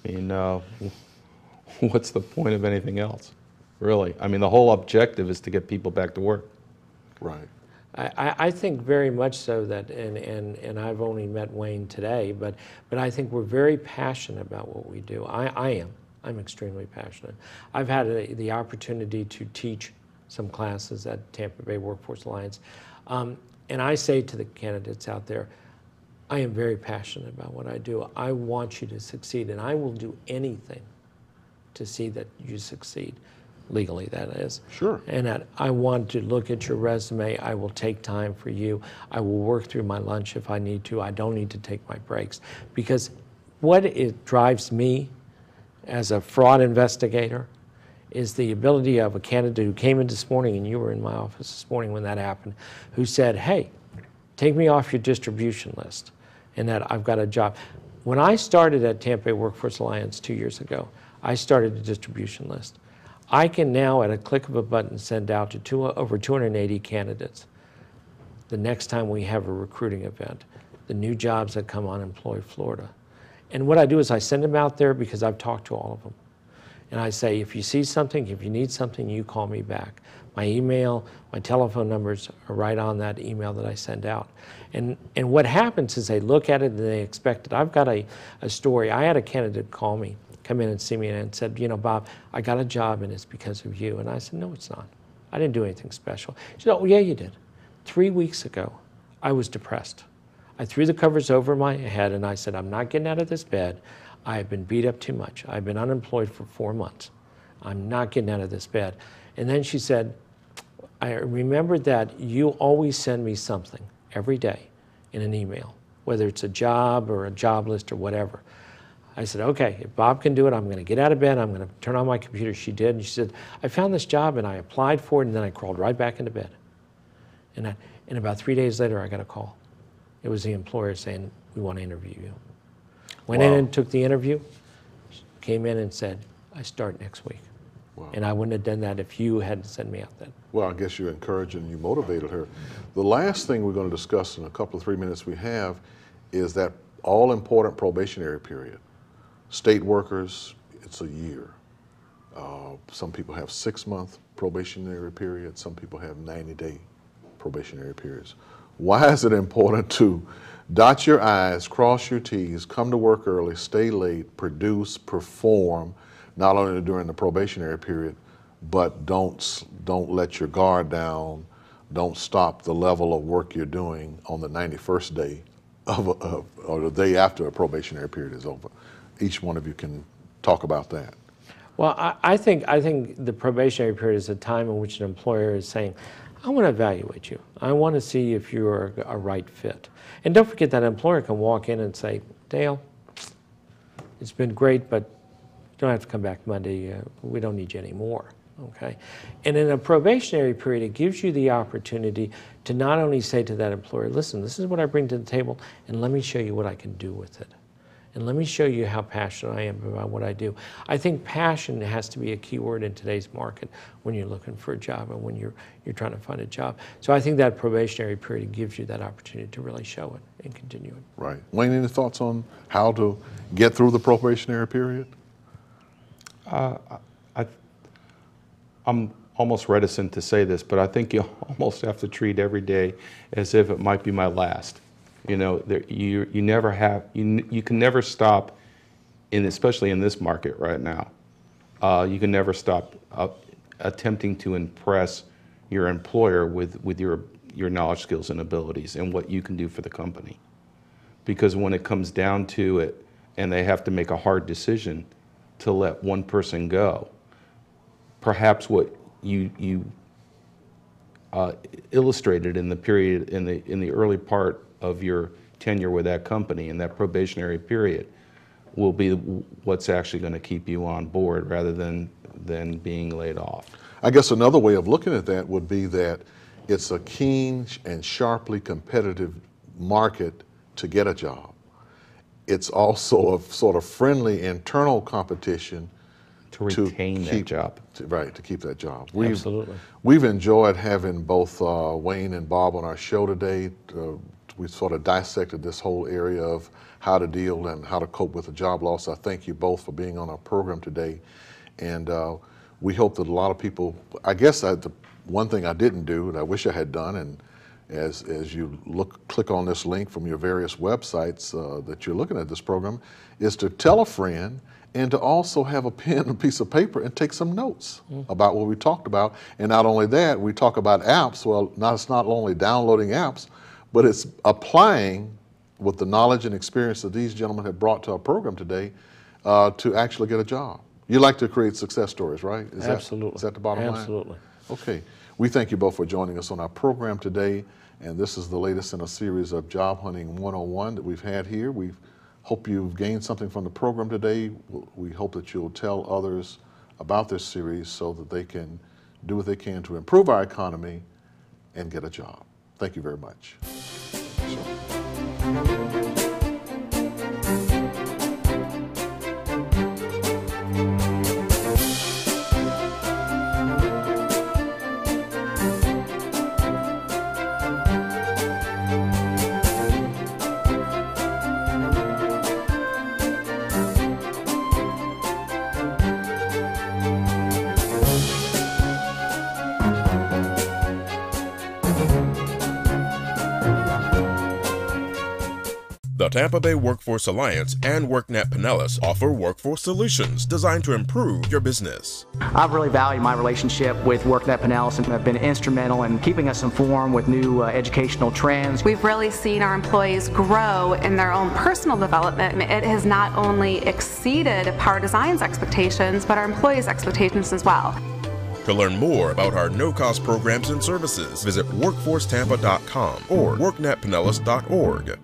Speaker 5: I mean, what's the point of anything else, really? I mean, the whole objective is to get people back to work. Right.
Speaker 6: I think very much so that, and I've only met Wayne today, but I think we're very passionate about what we do. I'm extremely passionate. I've had the opportunity to teach some classes at Tampa Bay Workforce Alliance, and I say to the candidates out there, I am very passionate about what I do. I want you to succeed, and I will do anything to see that you succeed, legally, that is.
Speaker 4: Sure.
Speaker 6: And that I want to look at your resume. I will take time for you. I will work through my lunch if I need to. I don't need to take my breaks. Because what it drives me as a fraud investigator is the ability of a candidate who came in this morning, and you were in my office this morning when that happened, who said, hey, take me off your distribution list, and that I've got a job. When I started at Tampa Bay Workforce Alliance 2 years ago, I started a distribution list. I can now, at a click of a button, send out to over 280 candidates the next time we have a recruiting event, the new jobs that come on Employ Florida. And what I do is I send them out there because I've talked to all of them. And I say, if you see something, if you need something, you call me back. My email, my telephone numbers are right on that email that I send out. And what happens is they look at it and they expect it. I've got a story. I had a candidate come in and see me and said, you know, Bob, I got a job and it's because of you. And I said, no, it's not. I didn't do anything special. She said, oh, yeah, you did. 3 weeks ago, I was depressed. I threw the covers over my head and I said, I'm not getting out of this bed. I have been beat up too much. I've been unemployed for 4 months. I'm not getting out of this bed. And then she said, I remembered that you always send me something every day in an email, whether it's a job or a job list or whatever. I said, okay, if Bob can do it, I'm going to get out of bed, I'm going to turn on my computer. She did, and she said, I found this job and I applied for it, and then I crawled right back into bed. And about 3 days later, I got a call. It was the employer saying, we want to interview you. Went in and took the interview. came in and said, I start next week. Wow. And I wouldn't have done that if you hadn't sent me out then.
Speaker 4: Well, I guess you encouraged and you motivated her. The last thing we're going to discuss in a couple of 3 minutes we have is that all-important probationary period. State workers, it's a year. Some people have 6-month probationary periods. Some people have 90-day probationary periods. Why is it important to dot your I's, cross your T's, come to work early, stay late, produce, perform, not only during the probationary period, but don't let your guard down, don't stop the level of work you're doing on the 91st day or the day after a probationary period is over? Each one of you can talk about that.
Speaker 6: Well, I think the probationary period is a time in which an employer is saying, I want to evaluate you. I want to see if you're a right fit. And don't forget that employer can walk in and say, Dale, it's been great, but you don't have to come back Monday. We don't need you anymore. Okay? And in a probationary period, it gives you the opportunity to not only say to that employer, listen, this is what I bring to the table, and let me show you what I can do with it. And let me show you how passionate I am about what I do. I think passion has to be a key word in today's market when you're looking for a job and when you're trying to find a job. So I think that probationary period gives you that opportunity to really show it and continue it.
Speaker 4: Right. Wayne, any thoughts on how to get through the probationary period?
Speaker 5: I'm almost reticent to say this, but I think you almost have to treat every day as if it might be my last. You know, you can never stop, especially in this market right now. You can never stop attempting to impress your employer with your knowledge, skills, and abilities and what you can do for the company. Because when it comes down to it, and they have to make a hard decision to let one person go, perhaps what you illustrated in the period in the early part of your tenure with that company and that probationary period will be what's actually going to keep you on board rather than being laid off.
Speaker 4: I guess another way of looking at that would be that it's a keen and sharply competitive market to get a job. It's also a sort of friendly internal competition
Speaker 5: to retain that job.
Speaker 4: Right, to keep that job.
Speaker 6: Absolutely.
Speaker 4: We've enjoyed having both Wayne and Bob on our show today. We sort of dissected this whole area of how to deal and how to cope with a job loss. I thank you both for being on our program today. And we hope that a lot of people, I guess the one thing I didn't do and I wish I had done, and as you click on this link from your various websites that you're looking at this program, is to tell a friend and to also have a pen and a piece of paper and take some notes about what we talked about. And not only that, we talk about apps. Well, it's not only downloading apps, but it's applying with the knowledge and experience that these gentlemen have brought to our program today to actually get a job. You like to create success stories, right?
Speaker 6: Absolutely.
Speaker 4: Is that the bottom line?
Speaker 6: Absolutely.
Speaker 4: Okay. We thank you both for joining us on our program today. And this is the latest in a series of Job Hunting 101 that we've had here. We hope you've gained something from the program today. We hope that you'll tell others about this series so that they can do what they can to improve our economy and get a job. Thank you very much.
Speaker 2: The Tampa Bay Workforce Alliance and WorkNet Pinellas offer workforce solutions designed to improve your business.
Speaker 7: I've really valued my relationship with WorkNet Pinellas and have been instrumental in keeping us informed with new educational trends.
Speaker 8: We've really seen our employees grow in their own personal development. It has not only exceeded Power Design's expectations, but our employees' expectations as well.
Speaker 2: To learn more about our no-cost programs and services, visit workforcetampa.com or worknetpinellas.org.